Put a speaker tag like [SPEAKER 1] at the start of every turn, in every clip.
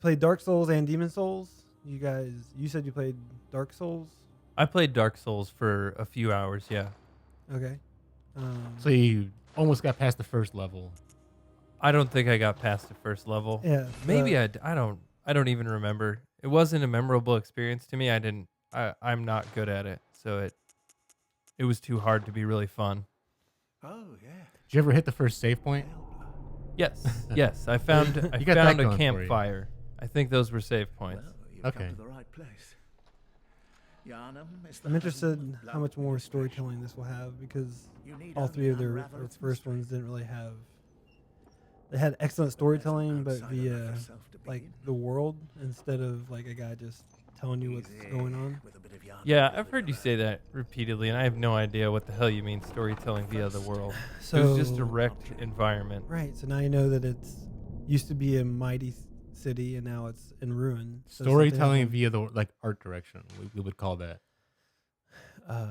[SPEAKER 1] played Dark Souls and Demon Souls. You said you played Dark Souls.
[SPEAKER 2] I played Dark Souls for a few hours. Yeah,
[SPEAKER 1] Okay.
[SPEAKER 3] So you almost got past the first level.
[SPEAKER 2] I don't think I got past the first level.
[SPEAKER 1] Yeah.
[SPEAKER 2] Maybe I don't even remember. It wasn't a memorable experience to me. I'm not good at it, so it was too hard to be really fun.
[SPEAKER 4] Oh, yeah.
[SPEAKER 3] Did you ever hit the first save point?
[SPEAKER 2] Yes, yes. I found
[SPEAKER 3] got that
[SPEAKER 2] a
[SPEAKER 3] going for you.
[SPEAKER 2] campfire. I think those were save points.
[SPEAKER 4] Well, you've
[SPEAKER 3] Okay.
[SPEAKER 4] come to the right place. Yharnam is the
[SPEAKER 1] I'm interested
[SPEAKER 4] home
[SPEAKER 1] in
[SPEAKER 4] of
[SPEAKER 1] how much more
[SPEAKER 4] blood
[SPEAKER 1] storytelling this will have because
[SPEAKER 4] You need
[SPEAKER 1] all
[SPEAKER 4] only
[SPEAKER 1] three of their
[SPEAKER 4] unravel its
[SPEAKER 1] first
[SPEAKER 4] mystery.
[SPEAKER 1] ones didn't really have. They had excellent storytelling, but
[SPEAKER 4] outsider like
[SPEAKER 1] via
[SPEAKER 4] yourself to
[SPEAKER 1] like
[SPEAKER 4] begin.
[SPEAKER 1] the world instead of like a guy just telling you what's
[SPEAKER 4] Easy
[SPEAKER 1] going on.
[SPEAKER 4] with a bit of Yharnam
[SPEAKER 2] Yeah,
[SPEAKER 4] to
[SPEAKER 2] I've heard you
[SPEAKER 4] deliver.
[SPEAKER 2] say that repeatedly, and I have no idea what the hell you mean storytelling via the world.
[SPEAKER 1] So
[SPEAKER 2] It was just a wrecked environment.
[SPEAKER 1] right. So now you know that it's used to be a mighty city and now it's in ruin. So
[SPEAKER 3] Storytelling via the art direction. We would call that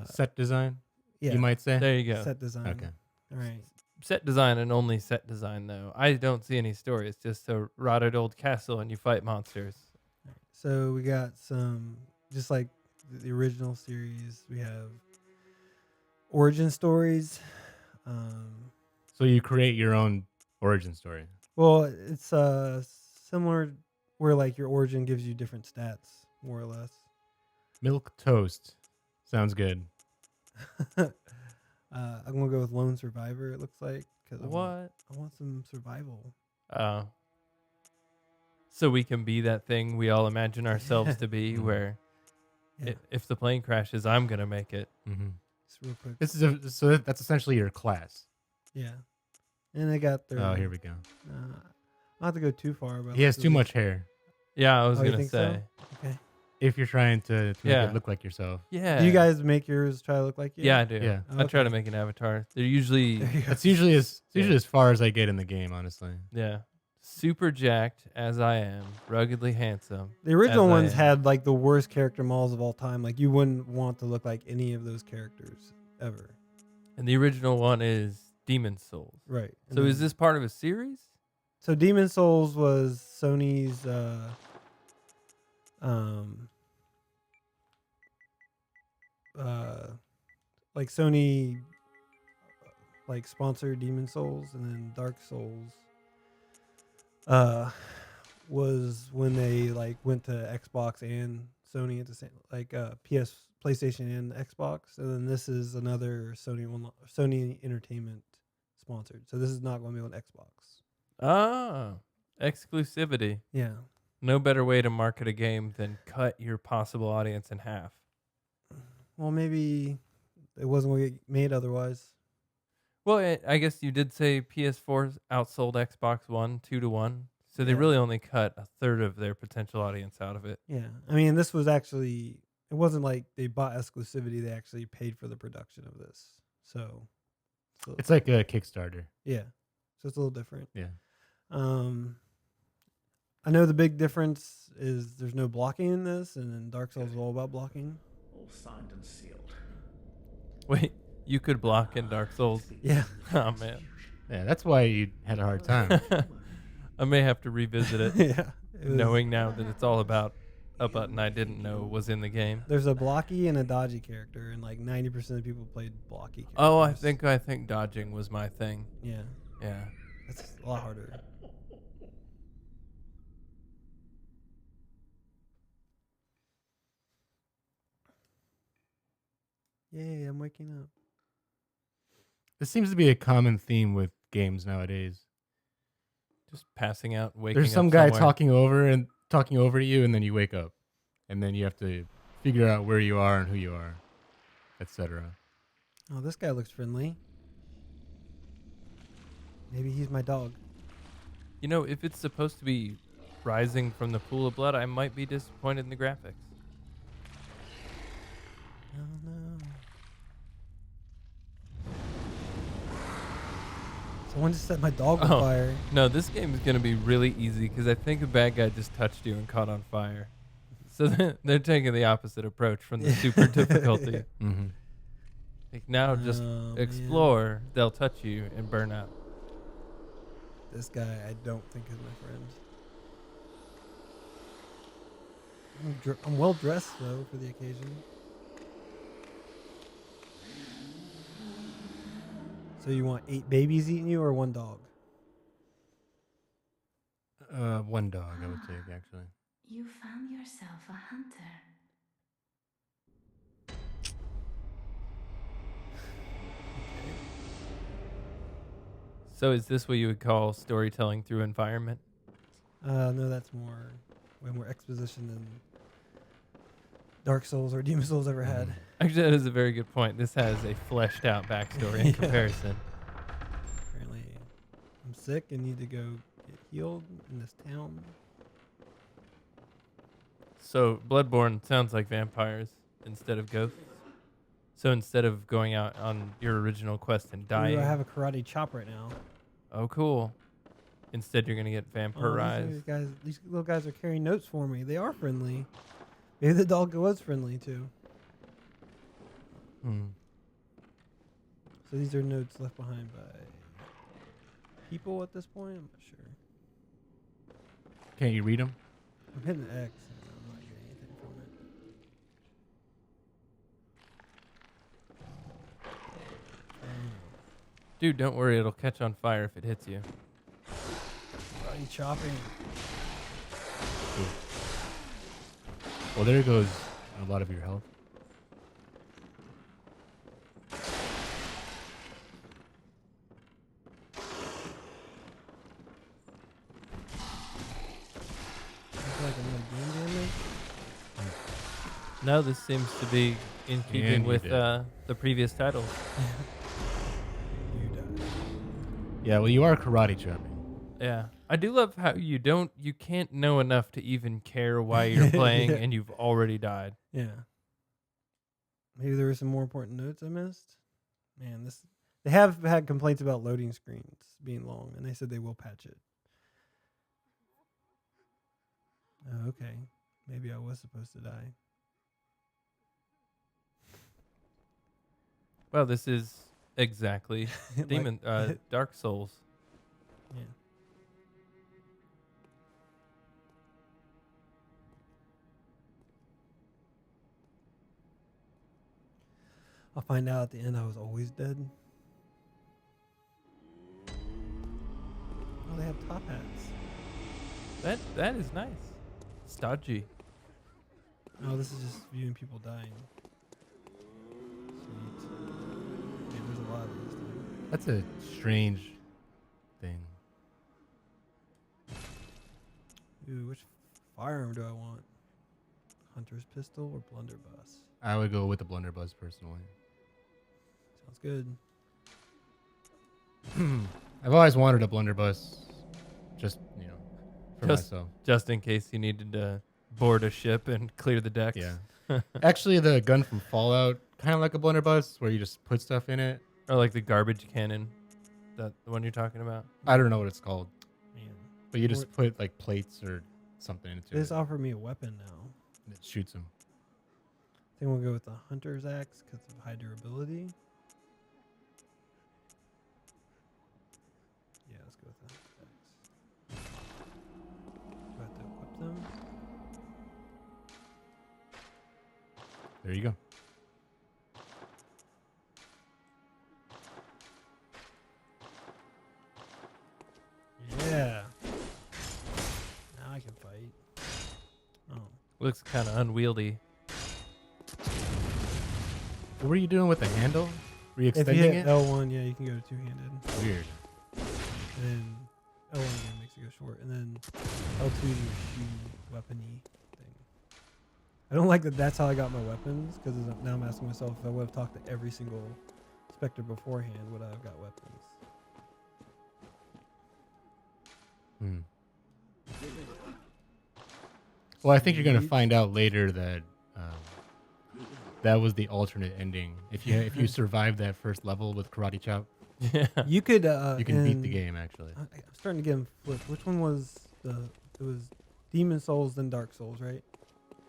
[SPEAKER 3] set design.
[SPEAKER 1] yeah,
[SPEAKER 3] You might say.
[SPEAKER 2] There you go.
[SPEAKER 1] set design.
[SPEAKER 3] Okay.
[SPEAKER 1] All right.
[SPEAKER 2] Set design and only set design, though. I don't see any story. It's just a rotted old castle and you fight monsters.
[SPEAKER 1] So we got some, just like the original series, we have origin stories.
[SPEAKER 3] So you create your own origin story.
[SPEAKER 1] Well, it's similar where like your origin gives you different stats, more or less.
[SPEAKER 3] Milk toast. Sounds good.
[SPEAKER 1] I'm gonna go with Lone Survivor. It looks like because
[SPEAKER 2] What?
[SPEAKER 1] I want some survival.
[SPEAKER 2] So we can be that thing we all imagine ourselves to be,
[SPEAKER 3] Mhm.
[SPEAKER 2] where
[SPEAKER 1] Yeah,
[SPEAKER 2] if the plane crashes, I'm going to make it.
[SPEAKER 3] Mm-hmm.
[SPEAKER 1] just real quick.
[SPEAKER 3] So that's essentially your class.
[SPEAKER 1] Yeah, and they got their.
[SPEAKER 3] Oh, here we go.
[SPEAKER 1] I'll have to go too far, but
[SPEAKER 3] He has too much hair.
[SPEAKER 2] Yeah, I was
[SPEAKER 1] Oh, you
[SPEAKER 2] going to
[SPEAKER 1] think so?
[SPEAKER 2] say.
[SPEAKER 1] Okay.
[SPEAKER 3] If you're trying to make
[SPEAKER 2] Yeah.
[SPEAKER 3] it look like yourself.
[SPEAKER 2] Yeah.
[SPEAKER 1] Do you guys make yours try to look like you?
[SPEAKER 2] Yeah, I do.
[SPEAKER 3] Yeah.
[SPEAKER 2] I try
[SPEAKER 1] Okay.
[SPEAKER 2] to make an avatar. They're usually,
[SPEAKER 1] There you go.
[SPEAKER 3] That's usually as far as I get in the game, honestly.
[SPEAKER 2] yeah, super jacked as I am, ruggedly handsome.
[SPEAKER 1] The original
[SPEAKER 2] as I
[SPEAKER 1] ones
[SPEAKER 2] am.
[SPEAKER 1] had like the worst character models of all time. Like you wouldn't want to look like any of those characters ever.
[SPEAKER 2] And the original one is Demon Souls.
[SPEAKER 1] Right. And
[SPEAKER 2] So is
[SPEAKER 1] then-
[SPEAKER 2] this part of a series?
[SPEAKER 1] So Demon Souls was Sony's like Sony like sponsored Demon Souls, and then Dark Souls was when they like went to Xbox and Sony at the same PlayStation and Xbox, and then this is another Sony Entertainment sponsored. So this is not going to be on Xbox.
[SPEAKER 2] Ah, exclusivity.
[SPEAKER 1] Yeah.
[SPEAKER 2] No better way to market a game than cut your possible audience in half.
[SPEAKER 1] Well, maybe it wasn't going to get made otherwise.
[SPEAKER 2] Well, I guess you did say PS4 outsold Xbox One 2-1, so they
[SPEAKER 1] Yeah.
[SPEAKER 2] really only cut a third of their potential audience out of it.
[SPEAKER 1] Yeah. I mean, this was actually, it wasn't like they bought exclusivity. They actually paid for the production of this. So
[SPEAKER 3] It's like a Kickstarter.
[SPEAKER 1] yeah. So it's a little different.
[SPEAKER 3] Yeah.
[SPEAKER 1] I know the big difference is there's no blocking in this, and then Dark Souls is all about blocking.
[SPEAKER 4] All signed and sealed.
[SPEAKER 2] Wait, you could block in Dark Souls?
[SPEAKER 1] Yeah.
[SPEAKER 2] Oh, man.
[SPEAKER 3] Yeah, that's why you had a hard time.
[SPEAKER 2] I may have to revisit it,
[SPEAKER 1] Yeah. It was-
[SPEAKER 2] knowing now that it's all about a button I didn't know was in the game.
[SPEAKER 1] There's a blocky and a dodgy character, and like 90% of people played blocky characters.
[SPEAKER 2] Oh, I think dodging was my thing.
[SPEAKER 1] Yeah.
[SPEAKER 2] Yeah.
[SPEAKER 1] That's a lot harder. Yay, I'm waking up.
[SPEAKER 3] This seems to be a common theme with games nowadays.
[SPEAKER 2] Just passing out, waking
[SPEAKER 3] There's
[SPEAKER 2] up
[SPEAKER 3] some guy
[SPEAKER 2] somewhere.
[SPEAKER 3] talking over to you, and then you wake up, and then you have to figure out where you are and who you are, etc.
[SPEAKER 1] Oh, this guy looks friendly. Maybe he's my dog.
[SPEAKER 2] You know, if it's supposed to be rising from the pool of blood, I might be disappointed in the graphics.
[SPEAKER 1] Oh no. Someone just set my dog on
[SPEAKER 2] Oh.
[SPEAKER 1] fire.
[SPEAKER 2] No, this game is going to be really easy because I think a bad guy just touched you and caught on fire. So they're taking the opposite approach from the super difficulty.
[SPEAKER 3] Mm-hmm.
[SPEAKER 2] Like now, just
[SPEAKER 1] Oh, man.
[SPEAKER 2] explore. They'll touch you and burn out.
[SPEAKER 1] This guy I don't think is my friend. I'm well dressed though for the occasion. So you want 8 babies eating you or 1 dog?
[SPEAKER 3] One dog, I would take, actually.
[SPEAKER 5] You found yourself a hunter.
[SPEAKER 2] So is this what you would call storytelling through environment?
[SPEAKER 1] No, that's way more exposition than Dark Souls or Demon Souls ever had.
[SPEAKER 2] Actually, that is a very good point. This has a fleshed out backstory in
[SPEAKER 1] Yeah.
[SPEAKER 2] comparison.
[SPEAKER 1] Apparently, I'm sick and need to go get healed in this town.
[SPEAKER 2] So Bloodborne sounds like vampires instead of ghosts. So instead of going out on your original quest and dying,
[SPEAKER 1] Ooh, I have a karate chop right now.
[SPEAKER 2] oh cool. Instead, you're gonna get
[SPEAKER 1] Oh,
[SPEAKER 2] vampirized.
[SPEAKER 1] these little guys are carrying notes for me. They are friendly. Maybe the dog was friendly too.
[SPEAKER 2] Hmm.
[SPEAKER 1] So these are notes left behind by people at this point. I'm not sure.
[SPEAKER 3] Can't you read them?
[SPEAKER 1] I'm hitting X and I'm not getting anything from it.
[SPEAKER 2] Dude, don't worry. It'll catch on fire if it hits you.
[SPEAKER 1] Karate chopping.
[SPEAKER 3] Well, there goes a lot of your health.
[SPEAKER 1] Looks like another game damage.
[SPEAKER 2] No, this seems to be in keeping
[SPEAKER 3] And you
[SPEAKER 2] with
[SPEAKER 3] did.
[SPEAKER 2] the previous titles.
[SPEAKER 1] You died.
[SPEAKER 3] Yeah, well, you are karate chopping.
[SPEAKER 2] Yeah. I do love how you can't know enough to even care why you're playing
[SPEAKER 1] Yeah.
[SPEAKER 2] and you've already died.
[SPEAKER 1] Yeah. Maybe there were some more important notes I missed. Man, they have had complaints about loading screens being long, and they said they will patch it. Oh, okay. Maybe I was supposed to die.
[SPEAKER 2] Well, this is exactly
[SPEAKER 1] Like-
[SPEAKER 2] Demon Dark Souls.
[SPEAKER 1] Yeah. I'll find out at the end I was always dead. Oh, they have top hats.
[SPEAKER 2] That is nice. Stodgy.
[SPEAKER 1] Oh, this is just viewing people dying. Sweet. Yeah, there's a lot of these things.
[SPEAKER 3] That's a strange thing.
[SPEAKER 1] Ooh, which firearm do I want? Hunter's pistol or blunderbuss?
[SPEAKER 3] I would go with the blunderbuss personally.
[SPEAKER 1] Sounds good.
[SPEAKER 3] I've always wanted a blunderbuss, just for
[SPEAKER 2] Just-
[SPEAKER 3] myself.
[SPEAKER 2] Just in case you needed to board a ship and clear the decks.
[SPEAKER 3] Yeah. Actually, the gun from Fallout, kind of like a blunderbuss, where you just put stuff in it.
[SPEAKER 2] Or like the garbage cannon. That the one you're talking about?
[SPEAKER 3] I don't know what it's called,
[SPEAKER 1] Man,
[SPEAKER 3] but you just put like plates or something into
[SPEAKER 1] they just
[SPEAKER 3] it.
[SPEAKER 1] offer me a weapon now.
[SPEAKER 3] And it shoots them.
[SPEAKER 1] I think we'll go with the hunter's axe because of high durability. Yeah, let's go with the hunter's axe. Do I have to equip them?
[SPEAKER 3] There you go.
[SPEAKER 1] Yeah. Now I can fight. Oh.
[SPEAKER 2] Looks kind of unwieldy.
[SPEAKER 3] What were you doing with the handle? Were you
[SPEAKER 1] If you
[SPEAKER 3] extending
[SPEAKER 1] hit
[SPEAKER 3] it?
[SPEAKER 1] L1, yeah, you can go two-handed.
[SPEAKER 3] Weird.
[SPEAKER 1] And then L1 again makes it go short. And then L2 is your shoe weapony thing. I don't like that that's how I got my weapons, because now I'm asking myself if I would have talked to every single Spectre beforehand, would I have got weapons?
[SPEAKER 3] Well, I think you're gonna
[SPEAKER 1] Sweet.
[SPEAKER 3] find out later that that was the alternate ending. If you survive that first level with karate chop,
[SPEAKER 2] Yeah.
[SPEAKER 1] You could
[SPEAKER 3] you can beat the
[SPEAKER 1] in-
[SPEAKER 3] game. Actually,
[SPEAKER 1] I'm starting to get them flipped. Which one was it was Demon Souls then Dark Souls, right?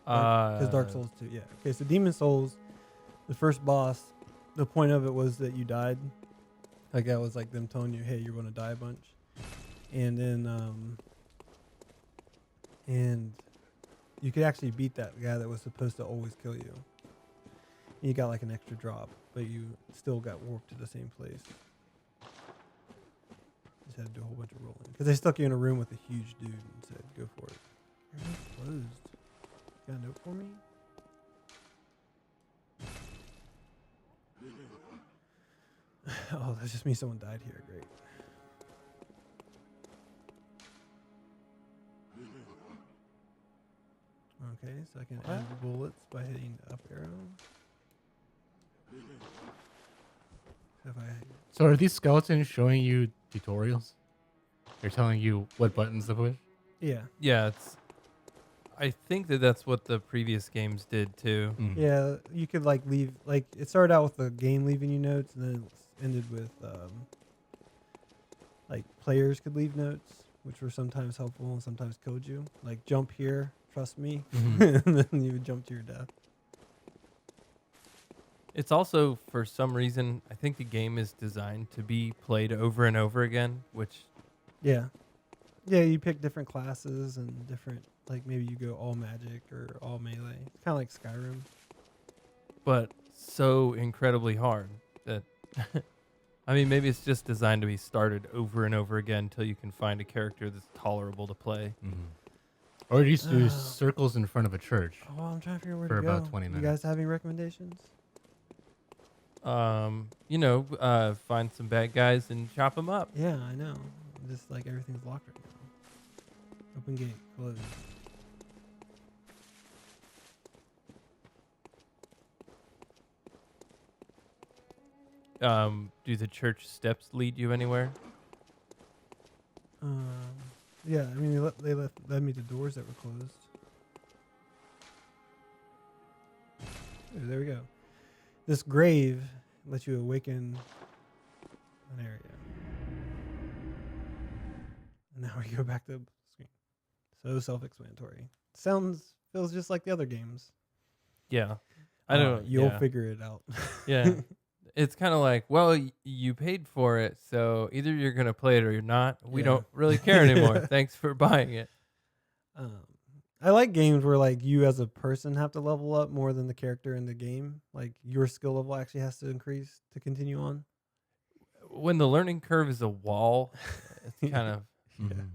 [SPEAKER 1] Because Dark Souls 2, yeah. Okay, so Demon Souls, the first boss, the point of it was that you died. Like that was like them telling you, hey, you're going to die a bunch. And then, and you could actually beat that guy that was supposed to always kill you. And you got like an extra drop, but you still got warped to the same place. Just had to do a whole bunch of rolling because they stuck you in a room with a huge dude and said, "Go for it." Everything's closed. Got a note for me? Oh, that's just me. Someone died here. Great. Okay, so I can add bullets by hitting the up arrow. So if I
[SPEAKER 3] So are these skeletons showing you tutorials? They're telling you what buttons to push?
[SPEAKER 1] yeah.
[SPEAKER 2] Yeah, it's. I think that's what the previous games did too.
[SPEAKER 3] Mhm.
[SPEAKER 1] Yeah, you could like leave, like it started out with the game leaving you notes, and then it ended with like players could leave notes, which were sometimes helpful and sometimes killed you. Like jump here, trust me,
[SPEAKER 3] Mhm.
[SPEAKER 1] and then you would jump to your death.
[SPEAKER 2] It's also, for some reason, I think the game is designed to be played over and over again, which
[SPEAKER 1] Yeah, yeah, you pick different classes and different, like maybe you go all magic or all melee. It's kind of like Skyrim.
[SPEAKER 2] but so incredibly hard that I mean, maybe it's just designed to be started over and over again until you can find a character that's tolerable to play.
[SPEAKER 3] Mhm. Or you used to do circles in front of a church.
[SPEAKER 1] Oh, I'm trying to figure out where
[SPEAKER 3] For
[SPEAKER 1] to go.
[SPEAKER 3] about 20
[SPEAKER 1] You
[SPEAKER 3] minutes.
[SPEAKER 1] guys have any recommendations?
[SPEAKER 2] Find some bad guys and chop them up.
[SPEAKER 1] Yeah, I know. Just like everything's locked right now. Open gate, closed.
[SPEAKER 2] Do the church steps lead you anywhere?
[SPEAKER 1] Yeah, I mean they led me to doors that were closed. Ooh, there we go. This grave lets you awaken an area. And now we go back to the screen. So self-explanatory. Feels just like the other games.
[SPEAKER 2] Yeah. I don't.
[SPEAKER 1] You'll
[SPEAKER 2] yeah.
[SPEAKER 1] figure it out.
[SPEAKER 2] Yeah. It's kind of like, well, you paid for it, so either you're going to play it or you're not. We
[SPEAKER 1] Yeah.
[SPEAKER 2] don't really care anymore. Thanks for buying it.
[SPEAKER 1] I like games where like you as a person have to level up more than the character in the game. Like your skill level actually has to increase to continue on.
[SPEAKER 2] When the learning curve is a wall, it's kind of.
[SPEAKER 3] Mhm.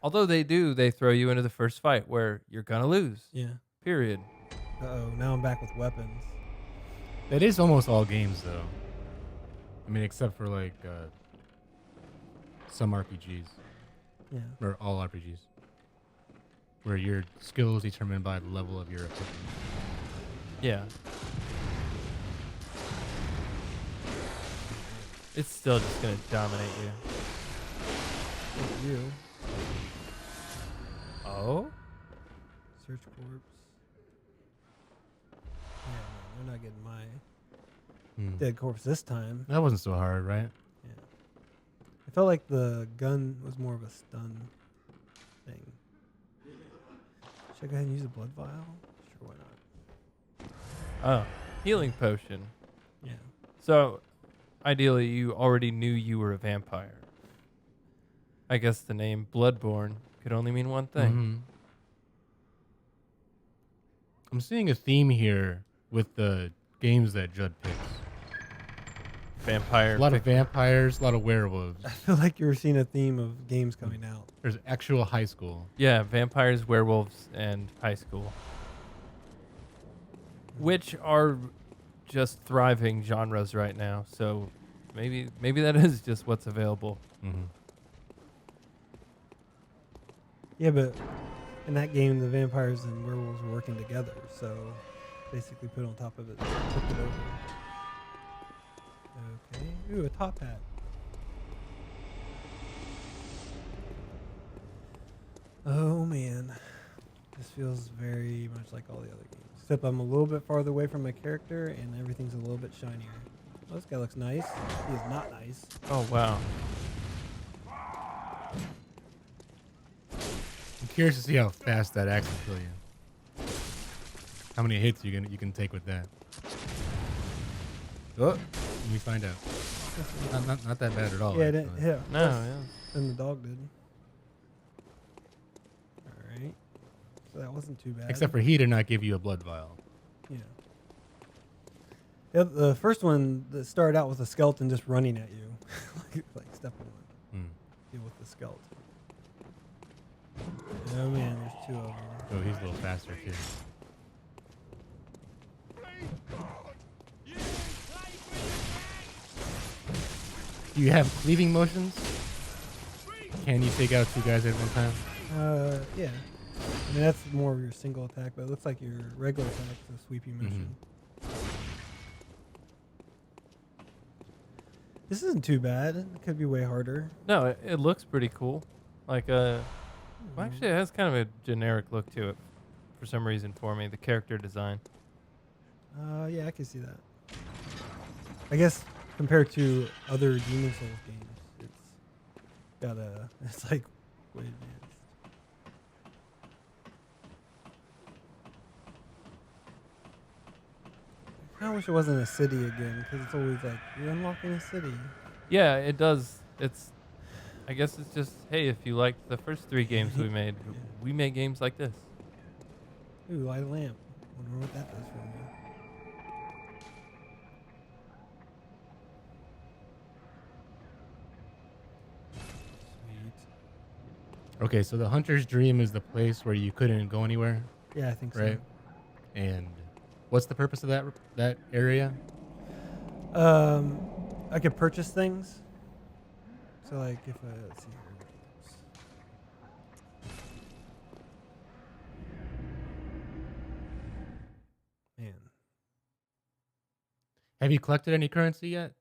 [SPEAKER 2] Although they throw you into the first fight where you're going to lose.
[SPEAKER 1] Yeah.
[SPEAKER 2] Period.
[SPEAKER 1] Uh-oh, now I'm back with weapons.
[SPEAKER 3] That is almost all games, though. I mean, except for like some RPGs,
[SPEAKER 1] Yeah.
[SPEAKER 3] or all RPGs, where your skill is determined by the level of your equipment.
[SPEAKER 2] Yeah. It's still just going to dominate you.
[SPEAKER 1] It's you.
[SPEAKER 2] Oh?
[SPEAKER 1] Search corpse. Yeah, no, they're not getting my dead corpse this time.
[SPEAKER 3] That wasn't so hard, right?
[SPEAKER 1] Yeah. I felt like the gun was more of a stun thing. Should I go ahead and use a blood vial? Sure, why not?
[SPEAKER 2] Oh. Healing potion.
[SPEAKER 1] Yeah.
[SPEAKER 2] So, ideally, you already knew you were a vampire. I guess the name Bloodborne could only mean one thing.
[SPEAKER 3] Mhm. I'm seeing a theme here with the games that Judd picks.
[SPEAKER 2] Vampire.
[SPEAKER 3] A lot of vampires, a lot of werewolves.
[SPEAKER 1] I feel like you're seeing a theme of games coming out.
[SPEAKER 3] There's actual high school.
[SPEAKER 2] Yeah, vampires, werewolves, and high school. Which are just thriving genres right now. So maybe that is just what's available.
[SPEAKER 3] Mm-hmm.
[SPEAKER 1] Yeah, but in that game, the vampires and werewolves were working together. So basically put on top of it, flipped it over. Okay. Ooh, a top hat. Oh, man. This feels very much like all the other games. Except I'm a little bit farther away from my character, and everything's a little bit shinier. Oh, this guy looks nice. He is not nice.
[SPEAKER 2] Oh, wow.
[SPEAKER 3] I'm curious to see how fast that axe will kill you. How many hits you can take with that? Oh, let me find out. Not that bad at all.
[SPEAKER 1] Yeah, it
[SPEAKER 3] actually.
[SPEAKER 1] didn't hit.
[SPEAKER 2] No,
[SPEAKER 1] less
[SPEAKER 2] yeah.
[SPEAKER 1] than the dog did. All right. So that wasn't too bad.
[SPEAKER 3] Except for he did not give you a blood vial.
[SPEAKER 1] Yeah. The first one that started out with a skeleton just running at you, like step one. Deal with the skeleton. Oh man, there's 2 of them.
[SPEAKER 3] Oh, he's a little faster too. Do you have cleaving motions? Can you take out 2 guys at one time?
[SPEAKER 1] Yeah. I mean, that's more of your single attack, but it looks like your regular attack is a sweeping motion. This isn't too bad. It could be way harder.
[SPEAKER 2] No, it looks pretty cool. Like, well, actually, it has kind of a generic look to it for some reason for me, the character design.
[SPEAKER 1] Yeah, I can see that. I guess compared to other Demon Souls games, it's like way advanced. I kind of wish it wasn't a city again, because it's always like, you're unlocking a city.
[SPEAKER 2] Yeah, it does. I guess it's just, hey, if you liked the first 3 games we made, we make games like this.
[SPEAKER 1] Ooh, light a lamp. Wonder what that does for me. Sweet.
[SPEAKER 3] Okay, so the hunter's dream is the place where you couldn't go anywhere,
[SPEAKER 1] Yeah, I think
[SPEAKER 3] right? And what's the purpose of that area?
[SPEAKER 1] so. I could purchase things. So like if let's see here. Man.
[SPEAKER 3] Have you collected any currency yet?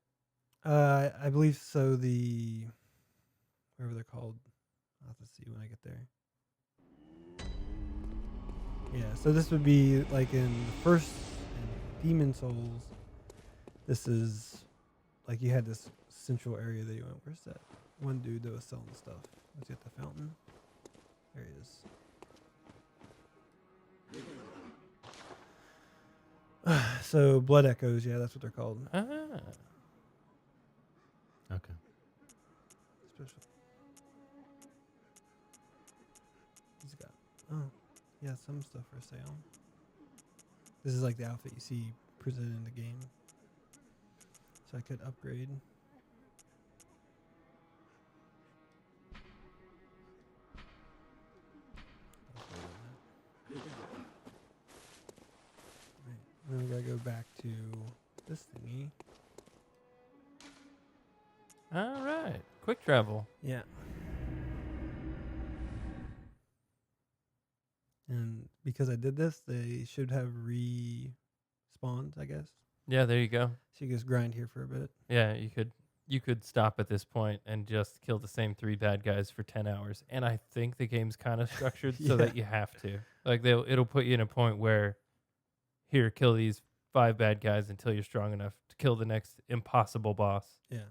[SPEAKER 1] I believe so. Whatever they're called. I'll have to see when I get there. Yeah, so this would be like in the first Demon Souls. This is like you had this central area that you went. Where's that one dude that was selling stuff? Was he at the fountain? There he is. So blood echoes, yeah, that's what they're called.
[SPEAKER 2] Ah.
[SPEAKER 3] Okay.
[SPEAKER 1] Special. He's got yeah, some stuff for sale. This is like the outfit you see presented in the game. So I could upgrade. Right. Then we gotta go back to this thingy.
[SPEAKER 2] All right. Quick travel.
[SPEAKER 1] Yeah. And because I did this, they should have respawned, I guess.
[SPEAKER 2] Yeah, there you go.
[SPEAKER 1] So you just grind here for a bit.
[SPEAKER 2] Yeah, you could stop at this point and just kill the same 3 bad guys for 10 hours. And I think the game's kind of structured so that you have to. Like it'll put you in a point where here, kill these 5 bad guys until you're strong enough to kill the next impossible boss.
[SPEAKER 1] Yeah.